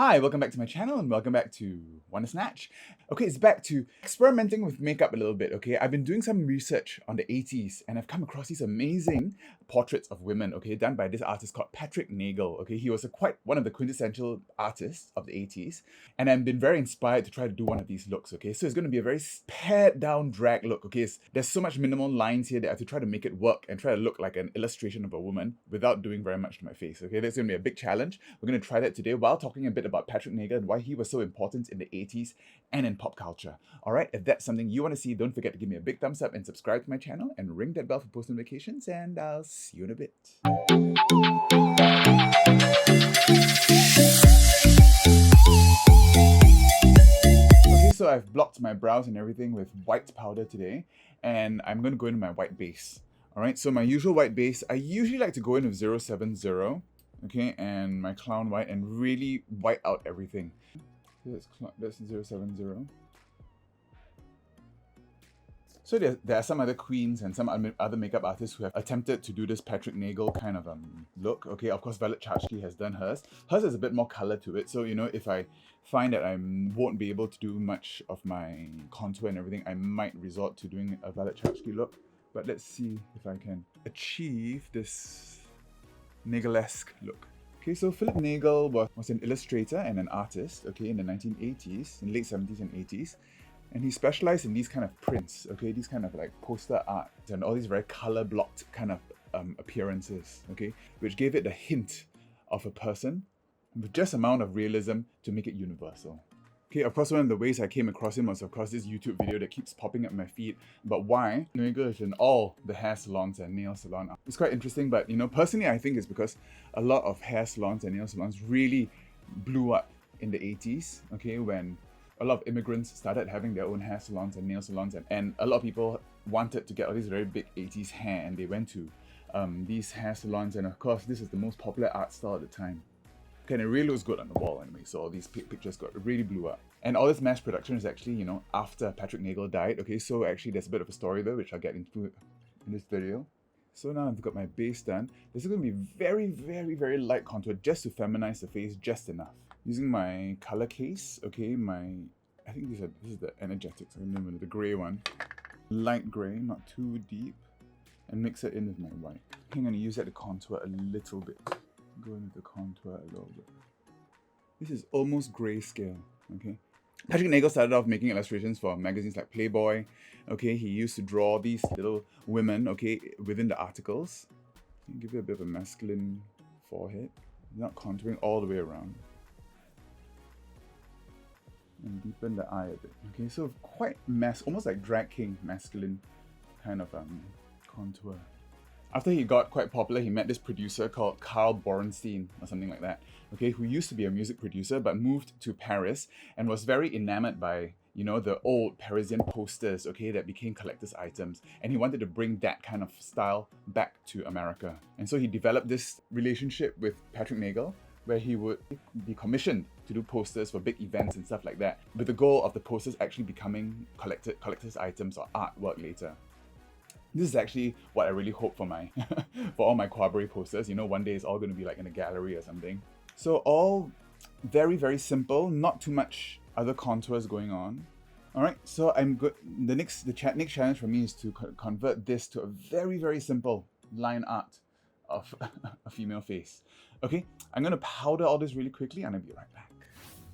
Hi, welcome back to my channel and welcome back to Wanna Snatch. Okay, it's back to experimenting with makeup a little bit, okay? I've been doing some research on the 80s and I've come across these amazing portraits of women, okay, done by this artist called Patrick Nagel, okay? He was one of the quintessential artists of the 80s and I've been very inspired to try to do one of these looks, okay? So it's going to be a very pared down drag look, okay? There's so much minimal lines here that I have to try to make it work and try to look like an illustration of a woman without doing very much to my face, okay? That's going to be a big challenge. We're going to try that today while talking a bit about Patrick Nagel and why he was so important in the 80s and in pop culture. All right, if that's something you want to see, don't forget to give me a big thumbs up and subscribe to my channel and ring that bell for post notifications, and I'll see you in a bit. Okay, so I've blocked my brows and everything with white powder today, and I'm going to go into my white base. All right, so my usual white base, I usually like to go in with 070. Okay, and my clown white, and really white out everything. That's 070. So there are some other queens and some other makeup artists who have attempted to do this Patrick Nagel kind of look. Okay, of course, Violet Chachki has done hers. Hers has a bit more color to it. So, you know, if I find that I won't be able to do much of my contour and everything, I might resort to doing a Violet Chachki look. But let's see if I can achieve this Nagel-esque look. Okay, so Philip Nagel was an illustrator and an artist, okay, in the 1980s, in late 70s and 80s. And he specialized in these kind of prints, okay, these kind of like poster art and all these very color-blocked kind of appearances, okay, which gave it a hint of a person with just amount of realism to make it universal. Okay, of course, one of the ways I came across him was, of course, this YouTube video that keeps popping up my feed about why Nagel is in all the hair salons and nail salons. It's quite interesting, but, you know, personally, I think it's because a lot of hair salons and nail salons really blew up in the 80s, okay, when a lot of immigrants started having their own hair salons and nail salons, and a lot of people wanted to get all these very big 80s hair, and they went to these hair salons, and of course, this is the most popular art style at the time. Okay, and it really looks good on the wall anyway, so all these pictures really blew up. And all this mass production is actually, you know, after Patrick Nagel died. Okay, so actually there's a bit of a story there, which I'll get into in this video. So now I've got my base done. This is going to be very, very, very light contour just to feminize the face just enough. Using my color case, okay, I think this is the Energetics, I remember the gray one. Light gray, not too deep, and mix it in with my white. I'm going to use that to contour a little bit. Go into the contour a little bit. This is almost grayscale, okay? Patrick Nagel started off making illustrations for magazines like Playboy, okay? He used to draw these little women, okay, within the articles. Give it a bit of a masculine forehead. Not contouring all the way around. And deepen the eye a bit, okay? So quite almost like drag king masculine kind of contour. After he got quite popular, he met this producer called Carl Borenstein or something like that, okay, who used to be a music producer but moved to Paris and was very enamored by, you know, the old Parisian posters, okay, that became collector's items. And he wanted to bring that kind of style back to America. And so he developed this relationship with Patrick Nagel, where he would be commissioned to do posters for big events and stuff like that, with the goal of the posters actually becoming collector's items or artwork later. This is actually what I really hope for my for all my Quabre posters. You know, one day it's all going to be like in a gallery or something. So all very, very simple, not too much other contours going on. All right, so I'm good. The next challenge for me is to convert this to a very, very simple line art of a female face. Okay, I'm going to powder all this really quickly and I'll be right back.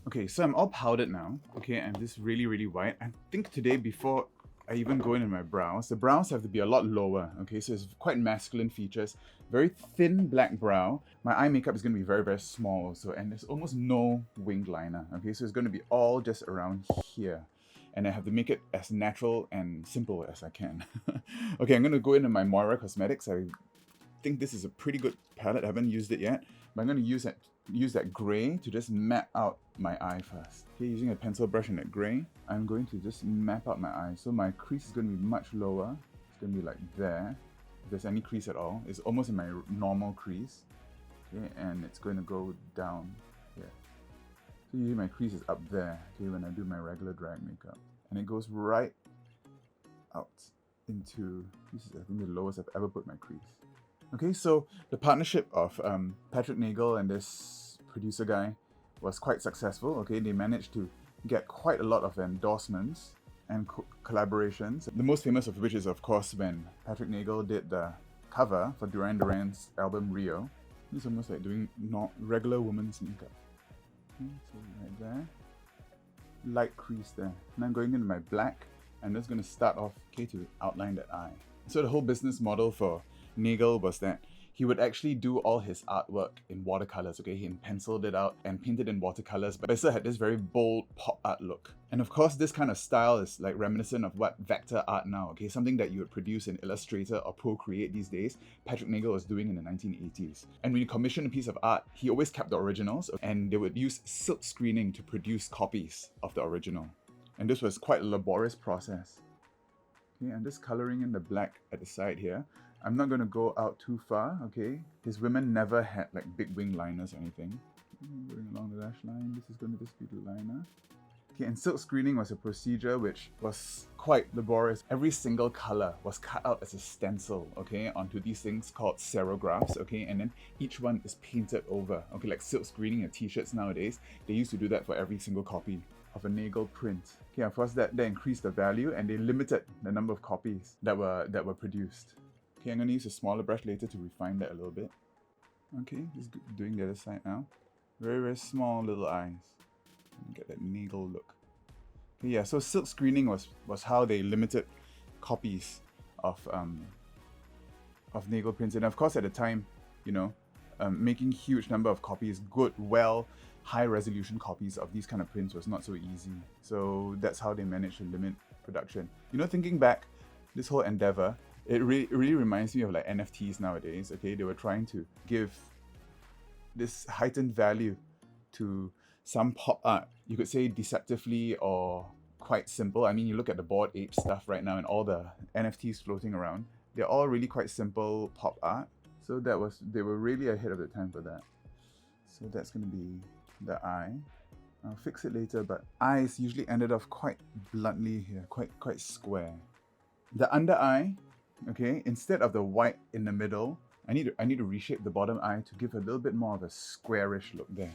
Okay, so I'm all powdered now. Okay, and this really, really white. I think today, before I even go in my brows, the brows have to be a lot lower, okay? So it's quite masculine features, very thin black brow. My eye makeup is going to be very, very small also, and there's almost no winged liner, okay? So it's going to be all just around here. And I have to make it as natural and simple as I can. Okay, I'm going to go into my Moira Cosmetics. I think this is a pretty good palette. I haven't used it yet, but I'm going to use that gray to just map out my eye first. Okay, using a pencil brush in that gray, I'm going to just map out my eye. So my crease is going to be much lower. It's going to be like there. If there's any crease at all, it's almost in my normal crease. Okay, and it's going to go down here. So usually my crease is up there, okay, when I do my regular drag makeup. And it goes right out into, this is I think the lowest I've ever put my crease. Okay, so the partnership of Patrick Nagel and this producer guy was quite successful. Okay, they managed to get quite a lot of endorsements and collaborations. The most famous of which is, of course, when Patrick Nagel did the cover for Duran Duran's album Rio. It's almost like doing not regular woman's makeup. Okay, so right there, light crease there. And I'm going into my black. I'm just going to start off, okay, to outline that eye. So the whole business model for Nagel was that he would actually do all his artwork in watercolors, okay? He penciled it out and painted in watercolors, but it still had this very bold pop art look. And of course, this kind of style is like reminiscent of what vector art now, okay? Something that you would produce in Illustrator or Procreate these days, Patrick Nagel was doing in the 1980s. And when you commission a piece of art, he always kept the originals, and they would use silk screening to produce copies of the original. And this was quite a laborious process. Okay, I'm just coloring in the black at the side here. I'm not going to go out too far, okay? His women never had like big wing liners or anything. Going along the dash line, this is going to just be the liner. Okay, and silk screening was a procedure which was quite laborious. Every single color was cut out as a stencil, okay, onto these things called serigraphs, okay, and then each one is painted over, okay, like silk screening your t-shirts nowadays. They used to do that for every single copy of a Nagel print. Okay, of course that increased the value, and they limited the number of copies that were produced. Okay, I'm going to use a smaller brush later to refine that a little bit. Okay, just doing the other side now. Very, very small little eyes. Get that Nagel look. Okay, yeah, so silk screening was how they limited copies of Nagel prints. And of course at the time, you know, making huge number of copies, good, high resolution copies of these kind of prints was not so easy. So that's how they managed to limit production. You know, thinking back, this whole endeavor, it really reminds me of like NFTs nowadays, okay? They were trying to give this heightened value to some pop art. You could say deceptively or quite simple. I mean, you look at the Bored Ape stuff right now and all the NFTs floating around. They're all really quite simple pop art. So they were really ahead of the time for that. So that's going to be the eye. I'll fix it later, but eyes usually ended off quite bluntly here, quite square. The under eye, okay, instead of the white in the middle, I need to reshape the bottom eye to give a little bit more of a squarish look there.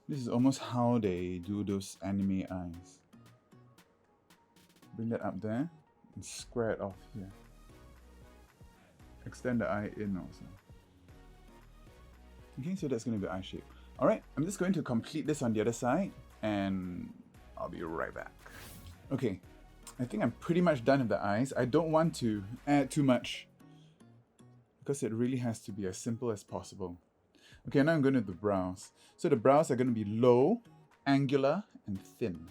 This is almost how they do those anime eyes. Bring that up there and square it off here. Extend the eye in also. Okay, so that's going to be the eye shape. Alright, I'm just going to complete this on the other side and I'll be right back. Okay, I think I'm pretty much done with the eyes. I don't want to add too much because it really has to be as simple as possible. Okay, now I'm going to the brows. So the brows are going to be low, angular, and thin.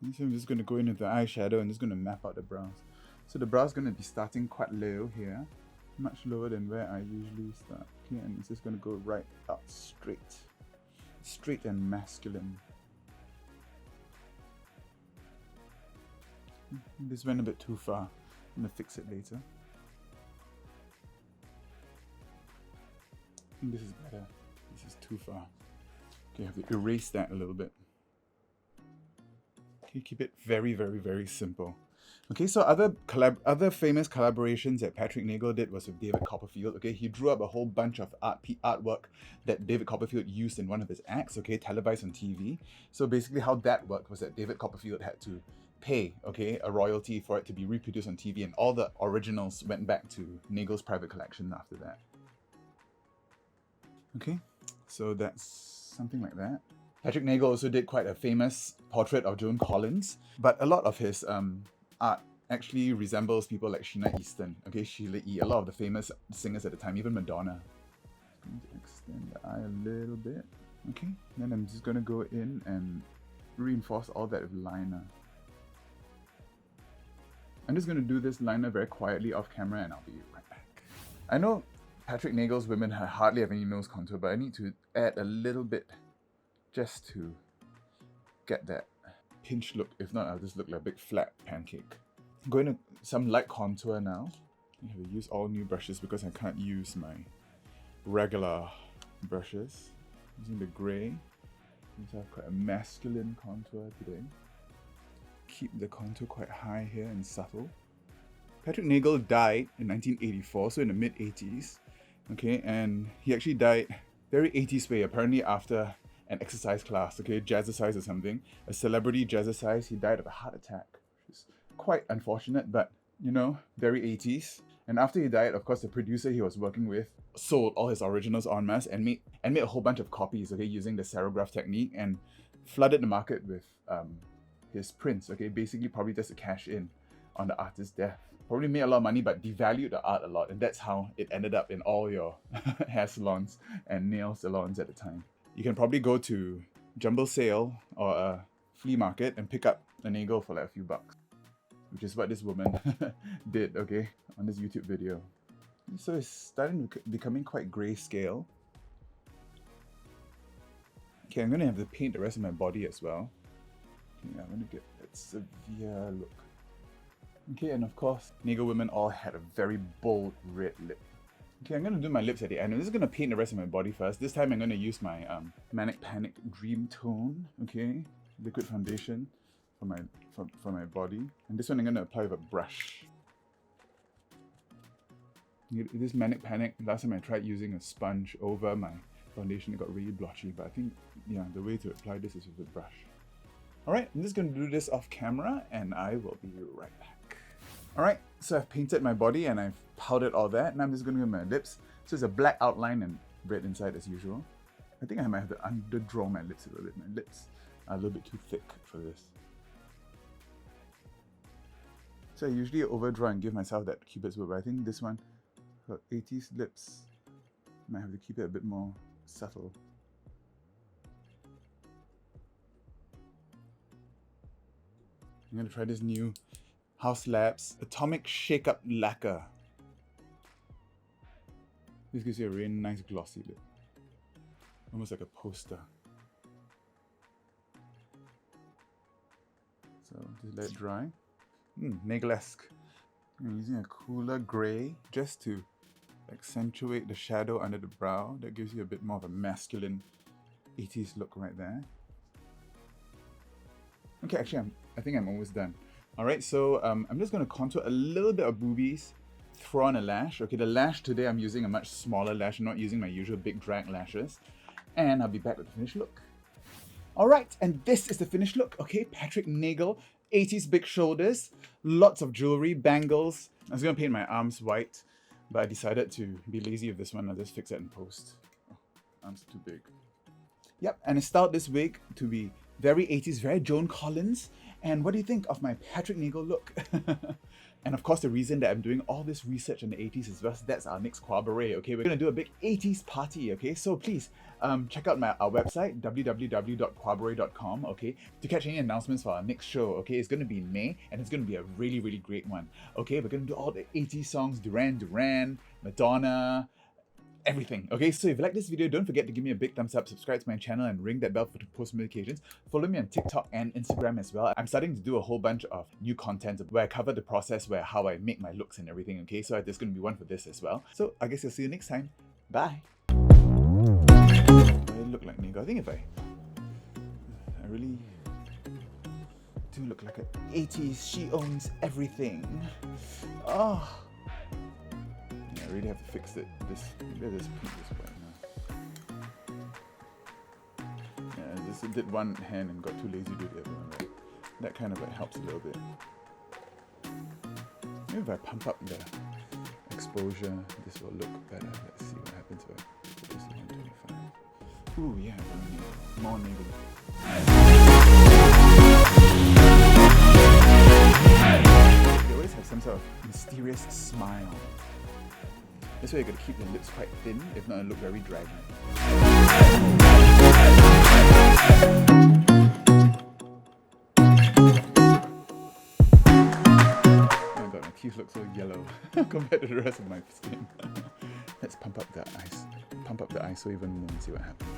Okay, so I'm just going to go into the eyeshadow and just going to map out the brows. So the brows going to be starting quite low here, much lower than where I usually start. Okay, and it's just going to go right up straight and masculine. This went a bit too far. I'm going to fix it later. I think this is better. This is too far. Okay, I have to erase that a little bit. Okay, keep it very, very, very simple. Okay, so other famous collaborations that Patrick Nagel did was with David Copperfield. Okay, he drew up a whole bunch of artwork that David Copperfield used in one of his acts, okay, televised on TV. So basically how that worked was that David Copperfield had to pay, okay, a royalty for it to be reproduced on TV, and all the originals went back to Nagel's private collection after that. Okay, so that's something like that. Patrick Nagel also did quite a famous portrait of Joan Collins, but a lot of his art actually resembles people like Sheena Easton, okay, Sheila E., a lot of the famous singers at the time, even Madonna. I'm going to extend the eye a little bit, okay, then I'm just going to go in and reinforce all that with liner. I'm just going to do this liner very quietly off camera and I'll be right back. I know Patrick Nagel's women hardly have any nose contour, but I need to add a little bit just to get that pinch look. If not, I'll just look like a big flat pancake. I'm going to some light contour now. I have to use all new brushes because I can't use my regular brushes. Using the grey. I have quite a masculine contour today. Keep the contour quite high here and subtle. Patrick Nagel died in 1984, so in the mid-80s. Okay, and he actually died very 80s way, apparently after an exercise class, okay, jazzercise or something. A celebrity jazzercise. He died of a heart attack, which is quite unfortunate, but you know, very 80s. And after he died, of course, the producer he was working with sold all his originals en masse and made a whole bunch of copies, okay, using the serograph technique, and flooded the market with his prints, okay, basically probably just to cash in on the artist's death. Probably made a lot of money, but devalued the art a lot, and that's how it ended up in all your hair salons and nail salons at the time. You can probably go to Jumble Sale or a flea market and pick up a Nagel for like a few bucks, which is what this woman did, okay, on this YouTube video. So it's starting to becoming quite grayscale. Okay, I'm gonna have to paint the rest of my body as well. Okay, I'm gonna get that severe look. Okay, and of course, Nagel women all had a very bold red lip. Okay, I'm gonna do my lips at the end. I'm just gonna paint the rest of my body first. This time I'm gonna use my Manic Panic Dream Tone, okay, liquid foundation for my body. And this one I'm gonna apply with a brush. This Manic Panic, last time I tried using a sponge over my foundation, it got really blotchy, but I think, yeah, the way to apply this is with a brush. Alright, I'm just gonna do this off camera and I will be right back. Alright, so I've painted my body and I've powdered all that. Now I'm just gonna do my lips. So it's a black outline and red inside as usual. I think I might have to underdraw my lips a little bit. My lips are a little bit too thick for this. So I usually overdraw and give myself that Cupid's bow, but I think this one, for 80s lips, I might have to keep it a bit more subtle. I'm gonna try this new House Labs Atomic Shake Up Lacquer. This gives you a really nice glossy lip. Almost like a poster. So just let it dry. Nagel-esque. I'm using a cooler grey just to accentuate the shadow under the brow. That gives you a bit more of a masculine 80s look right there. Okay, actually I think I'm almost done. Alright, so I'm just going to contour a little bit of boobies, throw on a lash. Okay, the lash today I'm using a much smaller lash. I'm not using my usual big drag lashes. And I'll be back with the finished look. Alright, and this is the finished look. Okay, Patrick Nagel, 80s big shoulders, lots of jewelry, bangles. I was going to paint my arms white, but I decided to be lazy with this one. I'll just fix it in post. Oh, arms too big. Yep, and I styled this wig to be very 80s, very Joan Collins. And what do you think of my Patrick Nagel look? And of course, the reason that I'm doing all this research on the 80s is because that's our next cabaret, okay? We're gonna do a big 80s party, okay? So please, check out our website, www.cabaret.com, okay? To catch any announcements for our next show, okay? It's gonna be in May, and it's gonna be a really, really great one, okay? We're gonna do all the 80s songs, Duran Duran, Madonna, everything. Okay, so if you like this video, don't forget to give me a big thumbs up, subscribe to my channel, and ring that bell for post notifications. Follow me on TikTok and Instagram as well. I'm starting to do a whole bunch of new content where I cover the process, how I make my looks and everything. Okay, so there's going to be one for this as well. So I guess I'll see you next time. Bye. I look like Nagel. I think if I really do look like an 80s, she owns everything. Oh. I really have to fix it. Maybe this paint this white now. Yeah, just did one hand and got too lazy to do the other one. Right? That kind of helps a little bit. Maybe if I pump up the exposure, this will look better. Let's see what happens if I put this to 125. Ooh, yeah, more Nagel. They always have some sort of mysterious smile. This way you're going to keep your lips quite thin, if not it'll look very draggy. Oh my god, my teeth look so yellow compared to the rest of my skin. Let's pump up the eyes. Pump up the ISO even more and see what happens.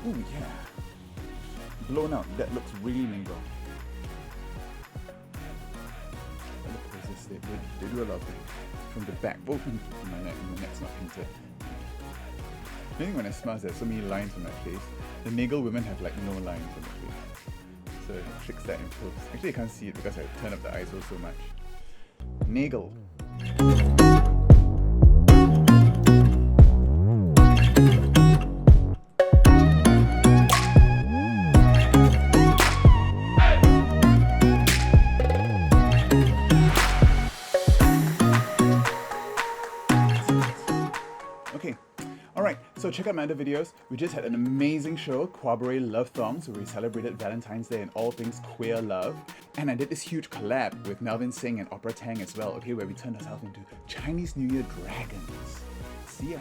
Ooh, yeah. Blown out. That looks really Nagel. They do a lot of things. From the back, both in my neck, and my neck's not painted. I think when I smile, there's so many lines on my face. The Nagel women have like no lines on their face. So it fix that in post. Actually, I can't see it because I turn up the ISO so much. Nagel. So check out my other videos. We just had an amazing show, Quabre Love Thongs, where we celebrated Valentine's Day and all things queer love. And I did this huge collab with Melvin Singh and Opera Tang as well, okay, where we turned ourselves into Chinese New Year dragons. See ya.